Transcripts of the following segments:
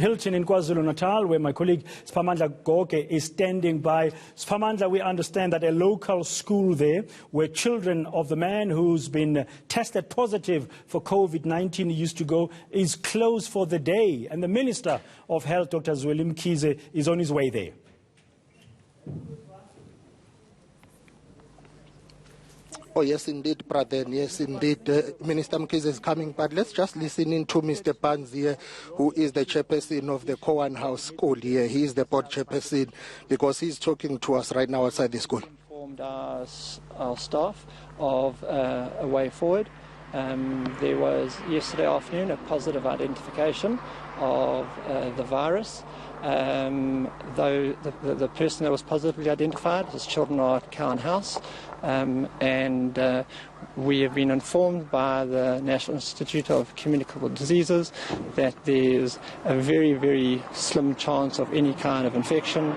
Hilton in KwaZulu-Natal, where my colleague Spamandla Goke is standing by. Spamandla, we understand that a local school there, where children of the man who's been tested positive for COVID-19 used to go, is closed for the day. And the Minister of Health, Dr. Zweli Mkhize, is on his way there. Oh, yes, indeed, brother. Yes, indeed. Minister Mkhize is coming. But let's just listen in to Mr. Pans here, who is the chairperson of the Cowan House School here. He is the board chairperson because he's talking to us right now outside the school. Informed our staff of a way forward. There was yesterday afternoon a positive identification of the virus. Though the person that was positively identified, his children are at Cowan House, and we have been informed by the National Institute of Communicable Diseases that there's a very, very slim chance of any kind of infection.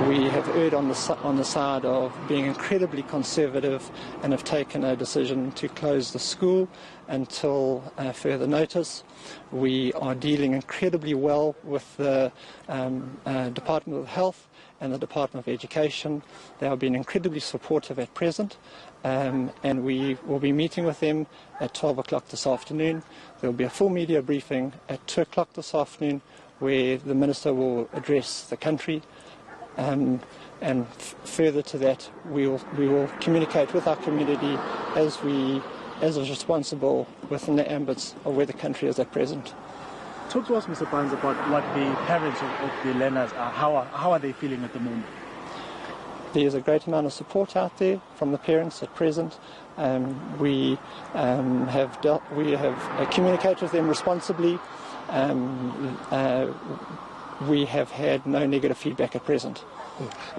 We have erred on the side of being incredibly conservative and have taken a decision to close the school until further notice. We are dealing incredibly well with the Department of Health and the Department of Education. They have been incredibly supportive at present, and we will be meeting with them at 12 o'clock this afternoon. There will be a full media briefing at 2 o'clock this afternoon where the Minister will address the country. And further to that, we will communicate with our community as is responsible within the ambits of where the country is at present. Talk to us, Mr. Pans, about what the parents of the learners are. How are they feeling at the moment? There's a great amount of support out there from the parents at present. We have communicated with them responsibly. We have had no negative feedback at present.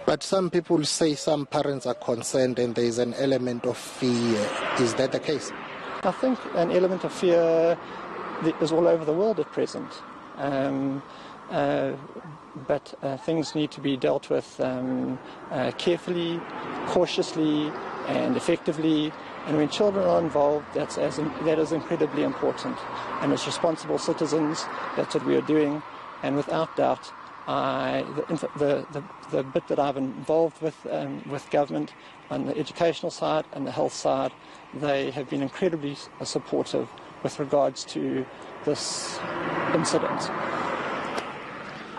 But some people say some parents are concerned and there is an element of fear. Is that the case? I think an element of fear is all over the world at present. But things need to be dealt with carefully, cautiously and effectively. And when children are involved, that is incredibly important. And as responsible citizens, that's what we are doing. And without doubt, the bit that I've involved with government on the educational side and the health side, they have been incredibly supportive with regards to this incident.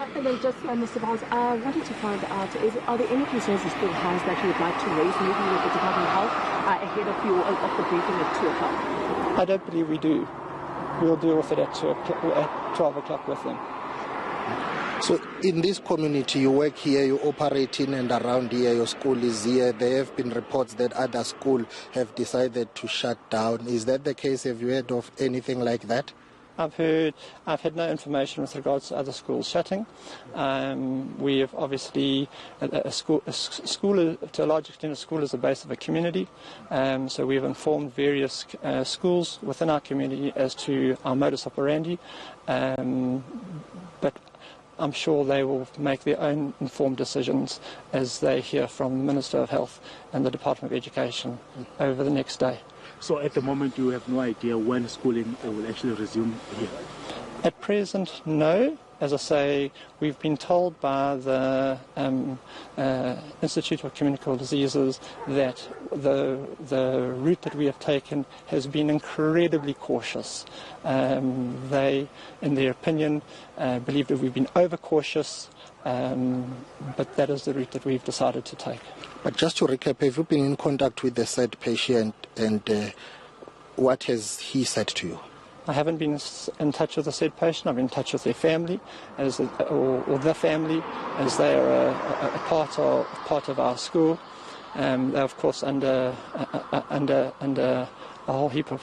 And then just, Mr. Barnes, I wanted to find out, are there any concerns the school has that you would like to raise maybe with the Department of Health ahead of the briefing at 2 o'clock? I don't believe we do. We'll deal with it at 12 o'clock with them. So in this community, you work here, you operate in and around here, your school is here. There have been reports that other schools have decided to shut down. Is that the case? Have you heard of anything like that? I've had no information with regards to other schools shutting. We have obviously, a school to a large extent, a school is the base of a community. So we have informed various schools within our community as to our modus operandi. But I'm sure they will make their own informed decisions as they hear from the Minister of Health and the Department of Education over the next day. So at the moment you have no idea when schooling will actually resume here? At present, no. As I say, we've been told by the Institute of Communicable Diseases that the route that we have taken has been incredibly cautious. They, in their opinion, believe that we've been overcautious, but that is the route that we've decided to take. But just to recap, have you been in contact with the said patient and what has he said to you? I haven't been in touch with the said patient. I've been in touch with their family, or the family, as they are a part of our school. They're of course under a whole heap of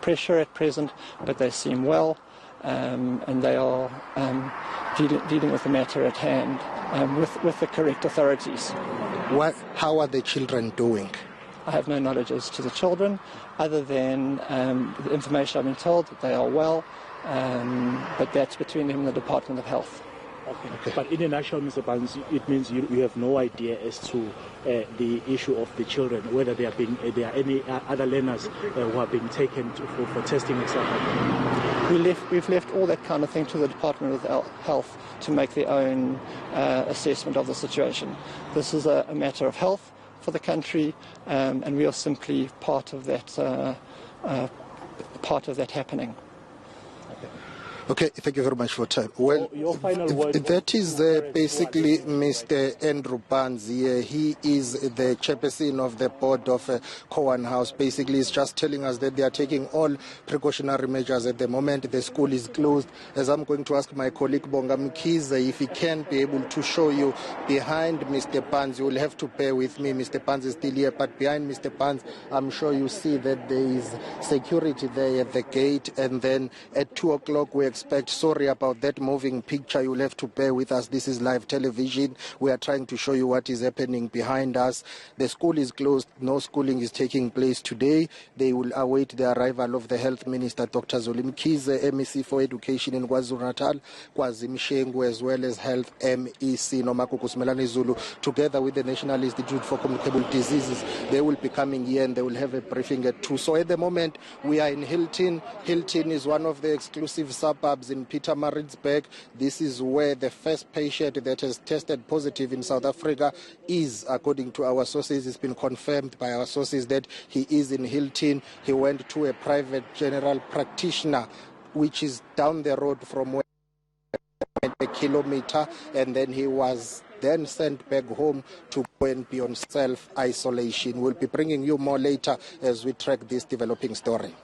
pressure at present, but they seem well, and they are dealing with the matter at hand with the correct authorities. How are the children doing? I have no knowledge as to the children, other than the information I've been told that they are well, but that's between them and the Department of Health. Okay. But in a nutshell, Mr. Barnes, it means you have no idea as to the issue of the children, whether there are any other learners who are being taken for testing and stuff like that. we've left all that kind of thing to the Department of Health to make their own assessment of the situation. This is a matter of health for the country, and we are simply part of that happening. Okay, thank you very much for time. Well, your final word that is basically Mr. Andrew Barnes here. He is the chairperson of the board of Cowan House. Basically, he's just telling us that they are taking all precautionary measures at the moment. The school is closed. As I'm going to ask my colleague Bonga Mkiza if he can be able to show you behind Mr. Barnes. You will have to bear with me. Mr. Barnes is still here, but behind Mr. Barnes, I'm sure you see that there is security there at the gate. And then at 2 o'clock, we expect, sorry about that moving picture, you'll have to bear with us. This is live television. We are trying to show you what is happening behind us. The school is closed. No schooling is taking place today. They will await the arrival of the Health Minister, Dr. Mkize, MEC for Education in KwaZulu-Natal, Kwazi Mshengu, as well as Health MEC Nomakuku Smelane Zulu, together with the National Institute for Communicable Diseases. They will be coming here and they will have a briefing at 2. So at the moment, we are in Hilton. Hilton is one of the exclusive suburbs in Pietermaritzburg. This is where the first patient that has tested positive in South Africa is, according to our sources. It's been confirmed by our sources that he is in Hilton. He went to a private general practitioner, which is down the road from where a kilometer, and then he was then sent back home to go and be on self-isolation. We'll be bringing you more later as we track this developing story.